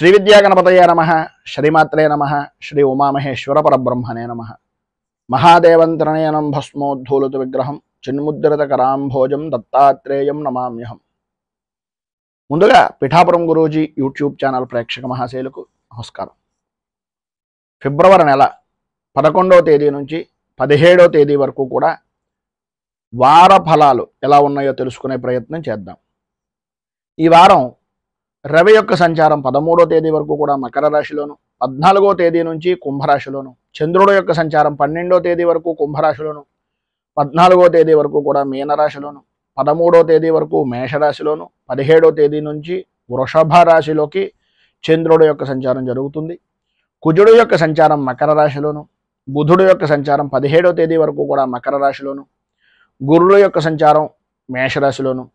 శ్రీ విద్యాగణపతయే నమః శ్రీమాత్రే నమః శ్రీ ఉమామహేశ్వర పరబ్రహ్మణే నమః మహాదేవంతరణేనం భస్మోద్ధూలత విగ్రహం చిన్ముద్రిత కరాంభోజం దత్తాత్రేయం నమామ్యహం. ముందుగా పిఠాపురం గురూజీ యూట్యూబ్ ఛానల్ ప్రేక్షక మహాశయులకు నమస్కారం. ఫిబ్రవరి నెల 11వ తేదీ నుంచి 17వ తేదీ వరకు కూడా వార ఫలాలు ఎలా ఉన్నాయో తెలుసుకునే ప్రయత్నం చేద్దాం. ఈ వారం రవి యొక్క సంచారం 13వ తేదీ వరకు కూడా మకర రాశిలోను, 14వ తేదీ నుంచి కుంభరాశిలోను, చంద్రుడు యొక్క సంచారం 12వ తేదీ వరకు కుంభరాశిలోను, 14వ తేదీ వరకు కూడా మీనరాశిలోను, 13వ తేదీ వరకు మేషరాశిలోను, 17వ తేదీ నుంచి వృషభ రాశిలోకి చంద్రుడు యొక్క సంచారం జరుగుతుంది. కుజుడు యొక్క సంచారం మకర రాశిలోను, బుధుడు యొక్క సంచారం 17వ తేదీ వరకు కూడా మకర రాశిలోను, గురుడు యొక్క సంచారం మేషరాశిలోను,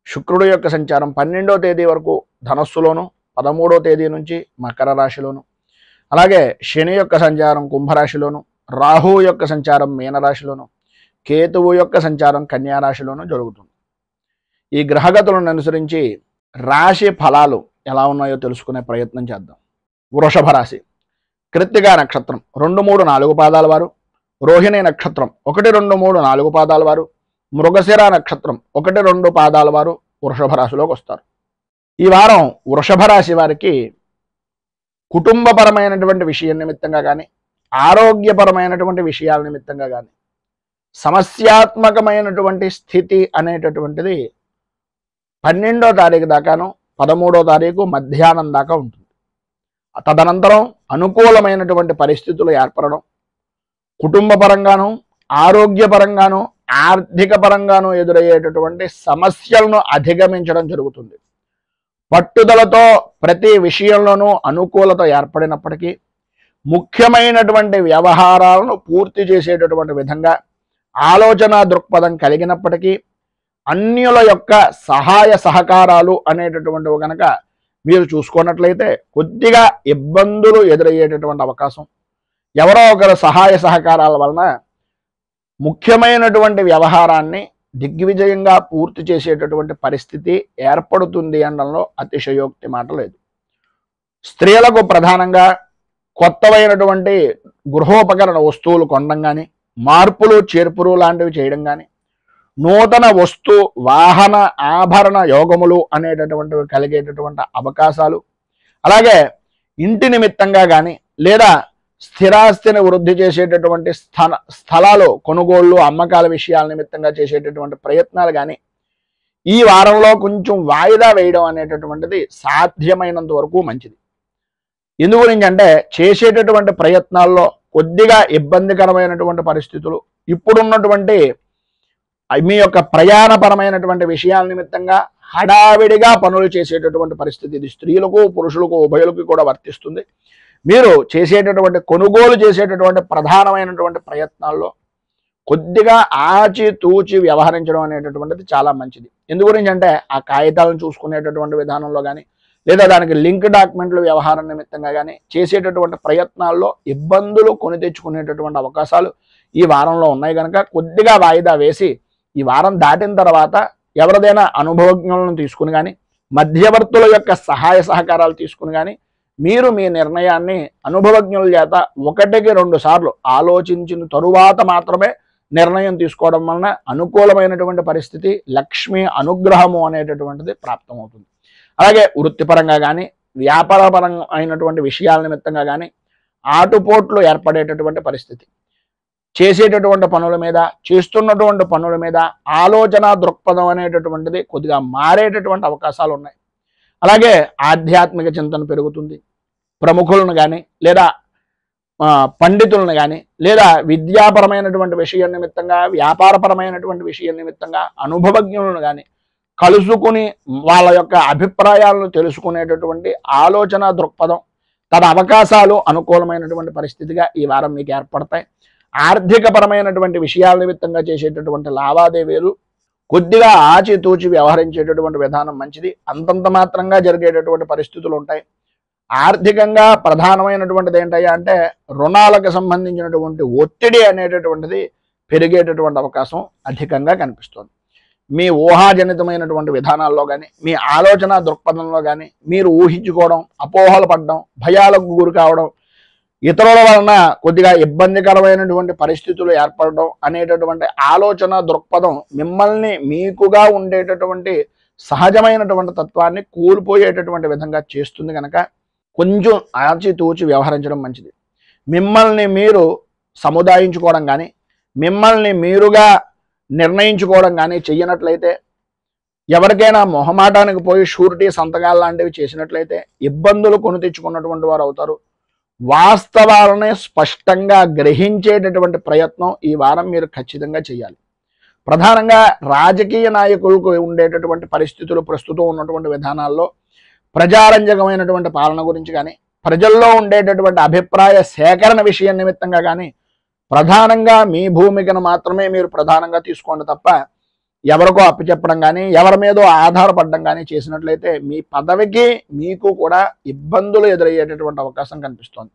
శుక్రుడు యొక్క సంచారం 12వ తేదీ వరకు ధనస్సులోను, 13వ తేదీ నుంచి మకర రాశిలోను, అలాగే శని యొక్క సంచారం కుంభరాశిలోను, రాహు యొక్క సంచారం మీనరాశిలోను, కేతువు యొక్క సంచారం కన్యారాశిలోను జరుగుతుంది. ఈ గ్రహగతులను అనుసరించి రాశి ఫలాలు ఎలా ఉన్నాయో తెలుసుకునే ప్రయత్నం చేద్దాం. వృషభ రాశి, కృత్తికా నక్షత్రం 2, 3, 4 పాదాల వారు, రోహిణి నక్షత్రం 1, 2, 3, 4 పాదాల వారు, మృగశిర నక్షత్రం 1, 2 పాదాల వారు వృషభ రాశిలోకి వస్తారు. ఈ వారం వృషభ రాశి వారికి కుటుంబపరమైనటువంటి విషయం నిమిత్తంగా కానీ, ఆరోగ్యపరమైనటువంటి విషయాల నిమిత్తంగా కానీ సమస్యాత్మకమైనటువంటి స్థితి అనేటటువంటిది 12వ తారీఖు దాకాను 13వ తారీఖు మధ్యాహ్నం దాకా ఉంటుంది. తదనంతరం అనుకూలమైనటువంటి పరిస్థితులు ఏర్పడడం, కుటుంబపరంగాను, ఆరోగ్యపరంగాను, ఆర్థిక పరంగాను ఎదురయ్యేటటువంటి సమస్యలను అధిగమించడం జరుగుతుంది. పట్టుదలతో ప్రతి విషయంలోనూ అనుకూలత ఏర్పడినప్పటికీ ముఖ్యమైనటువంటి వ్యవహారాలను పూర్తి చేసేటటువంటి విధంగా ఆలోచన దృక్పథం కలిగినప్పటికీ అన్యుల యొక్క సహాయ సహకారాలు అనేటటువంటివి కనుక మీరు చూసుకున్నట్లయితే కొద్దిగా ఇబ్బందులు ఎదురయ్యేటటువంటి అవకాశం, ఎవరో ఒకరు సహాయ సహకారాల వలన ముఖ్యమైనటువంటి వ్యవహారాన్ని దిగ్విజయంగా పూర్తి చేసేటటువంటి పరిస్థితి ఏర్పడుతుంది అనడంలో అతిశయోక్తి మాట లేదు. స్త్రీలకు ప్రధానంగా కొత్తవైనటువంటి గృహోపకరణ వస్తువులు కొనడం కానీ, మార్పులు చేర్పులు లాంటివి చేయడం కానీ, నూతన వస్తు వాహన ఆభరణ యోగములు అనేటటువంటివి కలిగేటటువంటి అవకాశాలు, అలాగే ఇంటి నిమిత్తంగా కానీ లేదా స్థిరాస్తిని వృద్ధి చేసేటటువంటి స్థలాలు కొనుగోళ్లు అమ్మకాల విషయాల నిమిత్తంగా చేసేటటువంటి ప్రయత్నాలు కానీ ఈ వారంలో కొంచెం వాయిదా వేయడం అనేటటువంటిది సాధ్యమైనంత వరకు మంచిది. ఎందు గురించి అంటే చేసేటటువంటి ప్రయత్నాల్లో కొద్దిగా ఇబ్బందికరమైనటువంటి పరిస్థితులు, ఇప్పుడున్నటువంటి మీ యొక్క ప్రయాణపరమైనటువంటి విషయాల నిమిత్తంగా హడావిడిగా పనులు చేసేటటువంటి పరిస్థితి ఇది స్త్రీలకు పురుషులకు ఉభయులకు కూడా వర్తిస్తుంది. మీరు చేసేటటువంటి కొనుగోలు చేసేటటువంటి ప్రధానమైనటువంటి ప్రయత్నాల్లో కొద్దిగా ఆచితూచి వ్యవహరించడం అనేటటువంటిది చాలా మంచిది. ఎందు గురించి అంటే ఆ కాగితాలను చూసుకునేటటువంటి విధానంలో కానీ లేదా దానికి లింక్ డాక్యుమెంట్లు వ్యవహారం నిమిత్తంగా కానీ చేసేటటువంటి ప్రయత్నాల్లో ఇబ్బందులు కొని తెచ్చుకునేటటువంటి అవకాశాలు ఈ వారంలో ఉన్నాయి కనుక కొద్దిగా వాయిదా వేసి ఈ వారం దాటిన తర్వాత ఎవరిదైనా అనుభవజ్ఞులను తీసుకుని కానీ మధ్యవర్తుల యొక్క సహాయ సహకారాలు తీసుకుని కానీ మీరు మీ నిర్ణయాన్ని అనుభవజ్ఞుల చేత 1-2 సార్లు ఆలోచించిన తరువాత మాత్రమే నిర్ణయం తీసుకోవడం వలన అనుకూలమైనటువంటి పరిస్థితి, లక్ష్మీ అనుగ్రహము అనేటటువంటిది ప్రాప్తమవుతుంది. అలాగే వృత్తిపరంగా కానీ వ్యాపారపరంగా అయినటువంటి విషయాల నిమిత్తంగా కానీ ఆటుపోట్లు ఏర్పడేటటువంటి పరిస్థితి, చేసేటటువంటి పనుల మీద చేస్తున్నటువంటి పనుల మీద ఆలోచన దృక్పథం అనేటటువంటిది కొద్దిగా మారేటటువంటి అవకాశాలు ఉన్నాయి. అలాగే ఆధ్యాత్మిక చింతన పెరుగుతుంది. ప్రముఖులను కానీ లేదా పండితులను కానీ లేదా విద్యాపరమైనటువంటి విషయం నిమిత్తంగా వ్యాపారపరమైనటువంటి విషయం నిమిత్తంగా అనుభవజ్ఞులను కానీ కలుసుకుని వాళ్ళ యొక్క అభిప్రాయాలను తెలుసుకునేటటువంటి ఆలోచన దృక్పథం తన అవకాశాలు అనుకూలమైనటువంటి పరిస్థితిగా ఈ వారం మీకు ఏర్పడతాయి. ఆర్థికపరమైనటువంటి విషయాల నిమిత్తంగా చేసేటటువంటి లావాదేవీలు కొద్దిగా ఆచితూచి వ్యవహరించేటటువంటి విధానం మంచిది. అంతంత మాత్రంగా జరిగేటటువంటి పరిస్థితులు ఉంటాయి. ఆర్థికంగా ప్రధానమైనటువంటిది ఏంటయ్యా అంటే రుణాలకు సంబంధించినటువంటి ఒత్తిడి అనేటటువంటిది పెరిగేటటువంటి అవకాశం అధికంగా కనిపిస్తుంది. మీ ఊహాజనితమైనటువంటి విధానాల్లో కానీ, మీ ఆలోచన దృక్పథంలో కానీ మీరు ఊహించుకోవడం, అపోహలు పడడం, భయాలకు గురి కావడం, ఇతరుల వలన కొద్దిగా ఇబ్బందికరమైనటువంటి పరిస్థితులు ఏర్పడడం అనేటటువంటి ఆలోచన దృక్పథం మిమ్మల్ని మీకుగా ఉండేటటువంటి సహజమైనటువంటి తత్వాన్ని కోల్పోయేటటువంటి విధంగా చేస్తుంది కనుక కొంచెం ఆచితూచి వ్యవహరించడం మంచిది. మిమ్మల్ని మీరు సముదాయించుకోవడం కానీ, మిమ్మల్ని మీరుగా నిర్ణయించుకోవడం కానీ చెయ్యనట్లయితే, ఎవరికైనా మొహమాటానికి పోయి షూరిటీ సంతకాలు లాంటివి చేసినట్లయితే ఇబ్బందులు కొని తెచ్చుకున్నటువంటి వారు అవుతారు. వాస్తవాలని స్పష్టంగా గ్రహించేటటువంటి ప్రయత్నం ఈ వారం మీరు ఖచ్చితంగా చేయాలి. ప్రధానంగా రాజకీయ నాయకులకు ఉండేటటువంటి పరిస్థితులు, ప్రస్తుతం ఉన్నటువంటి విధానాల్లో ప్రజారంజకమైనటువంటి పాలన గురించి కానీ, ప్రజల్లో ఉండేటటువంటి అభిప్రాయ సేకరణ విషయం నిమిత్తంగా కానీ ప్రధానంగా మీ భూమికను మాత్రమే మీరు ప్రధానంగా తీసుకోండి తప్ప ఎవరికో అప్పచెప్పడం కానీ, ఎవరి మీదో ఆధారపడడం కానీ చేసినట్లయితే మీ పదవికి మీకు కూడా ఇబ్బందులు ఎదురయ్యేటటువంటి అవకాశం కనిపిస్తోంది.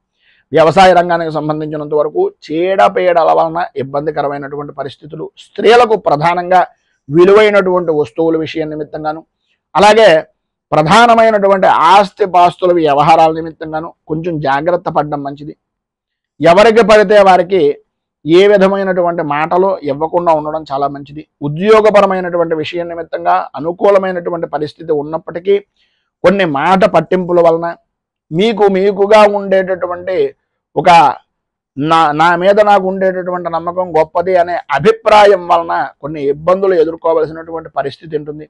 వ్యవసాయ రంగానికి సంబంధించినంత వరకు చీడపీడల వలన ఇబ్బందికరమైనటువంటి పరిస్థితులు, స్త్రీలకు ప్రధానంగా విలువైనటువంటి వస్తువుల విషయం నిమిత్తంగాను, అలాగే ప్రధానమైనటువంటి ఆస్తి పాస్తుల వ్యవహారాల నిమిత్తంగాను కొంచెం జాగ్రత్త పడడం మంచిది. ఎవరికి పడితే వారికి ఏ విధమైనటువంటి మాటలు ఇవ్వకుండా ఉండడం చాలా మంచిది. ఉద్యోగపరమైనటువంటి విషయం నిమిత్తంగా అనుకూలమైనటువంటి పరిస్థితి ఉన్నప్పటికీ కొన్ని మాట పట్టింపుల వలన మీకుగా ఉండేటటువంటి ఒక నా మీద నాకు ఉండేటటువంటి నమ్మకం గొప్పది అనే అభిప్రాయం వలన కొన్ని ఇబ్బందులు ఎదుర్కోవలసినటువంటి పరిస్థితి ఉంటుంది.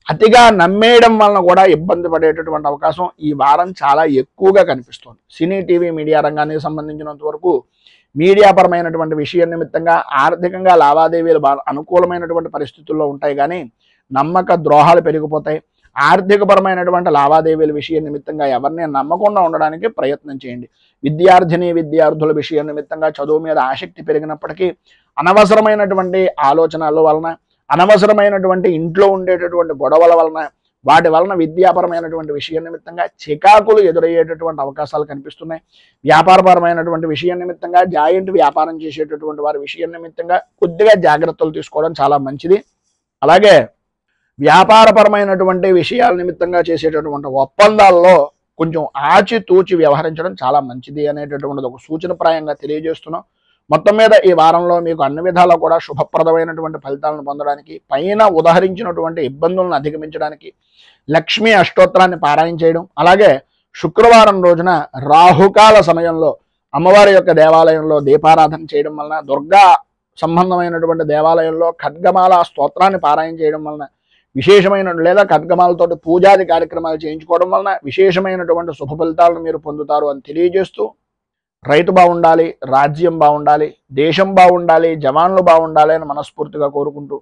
అతిగా నమ్మేయడం వలన కూడా ఇబ్బంది పడేటటువంటి అవకాశం ఈ వారం చాలా ఎక్కువగా కనిపిస్తుంది. సినీ టీవీ మీడియా రంగానికి సంబంధించినంత వరకు మీడియాపరమైనటువంటి విషయం నిమిత్తంగా ఆర్థికంగా లావాదేవీలు అనుకూలమైనటువంటి పరిస్థితుల్లో ఉంటాయి, కానీ నమ్మక ద్రోహాలు పెరిగిపోతాయి. ఆర్థికపరమైనటువంటి లావాదేవీల విషయం నిమిత్తంగా ఎవరిని నమ్మకుండా ఉండడానికి ప్రయత్నం చేయండి. విద్యార్థుల విషయం నిమిత్తంగా చదువు మీద ఆసక్తి పెరిగినప్పటికీ అనవసరమైనటువంటి ఆలోచనల వలన, అనవసరమైనటువంటి ఇంట్లో ఉండేటటువంటి గొడవల వలన, వాటి వలన విద్యాపరమైనటువంటి విషయం నిమిత్తంగా చికాకులు ఎదురయ్యేటటువంటి అవకాశాలు కనిపిస్తున్నాయి. వ్యాపారపరమైనటువంటి విషయం నిమిత్తంగా, జాయింట్ వ్యాపారం చేసేటటువంటి వారి విషయం నిమిత్తంగా కొద్దిగా జాగ్రత్తలు తీసుకోవడం చాలా మంచిది. అలాగే వ్యాపారపరమైనటువంటి విషయాల నిమిత్తంగా చేసేటటువంటి ఒప్పందాల్లో కొంచెం ఆచితూచి వ్యవహరించడం చాలా మంచిది అనేటటువంటిది ఒక సూచనప్రాయంగా తెలియజేస్తున్నాం. మొత్తం మీద ఈ వారంలో మీకు అన్ని విధాలా కూడా శుభప్రదమైనటువంటి ఫలితాలను పొందడానికి, పైన ఉదహరించినటువంటి ఇబ్బందులను అధిగమించడానికి లక్ష్మీ అష్టోత్తరాన్ని పారాయణ చేయడం, అలాగే శుక్రవారం రోజున రాహుకాల సమయంలో అమ్మవారి యొక్క దేవాలయంలో దీపారాధన చేయడం వలన, దుర్గా సంబంధమైనటువంటి దేవాలయంలో ఖడ్గమాల స్తోత్రాన్ని పారాయణ చేయడం వలన విశేషమైన, లేదా ఖడ్గమాలతోటి పూజాది కార్యక్రమాలు చేయించుకోవడం వలన విశేషమైనటువంటి శుభ ఫలితాలను మీరు పొందుతారు అని తెలియజేస్తూ, రైతు బాగుండాలి, రాజ్యం బాగుండాలి, దేశం బాగుండాలి, జవాన్లు బాగుండాలి అని మనస్ఫూర్తిగా కోరుకుంటూ,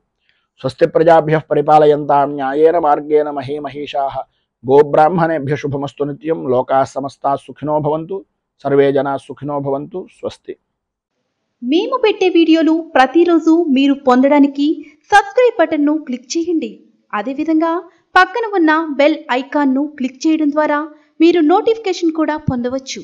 స్వస్తి ప్రజాభ్యః పరిపాలయంతాం న్యాయేన మార్గేణ మహీమహీషాః గోబ్రాహ్మణేభ్యః శుభమస్తు నిత్యం. లోకాః సమస్తాః సుఖినో భవంతు, సర్వే జనాః సుఖినో భవంతు. స్వస్తి. మేము పెట్టే వీడియోలు ప్రతిరోజు మీరు పొందడానికి సబ్స్క్రైబ్ బటన్ను క్లిక్ చేయండి. అదేవిధంగా పక్కన ఉన్న బెల్ ఐకాన్ను క్లిక్ చేయడం ద్వారా మీరు నోటిఫికేషన్ కూడా పొందవచ్చు.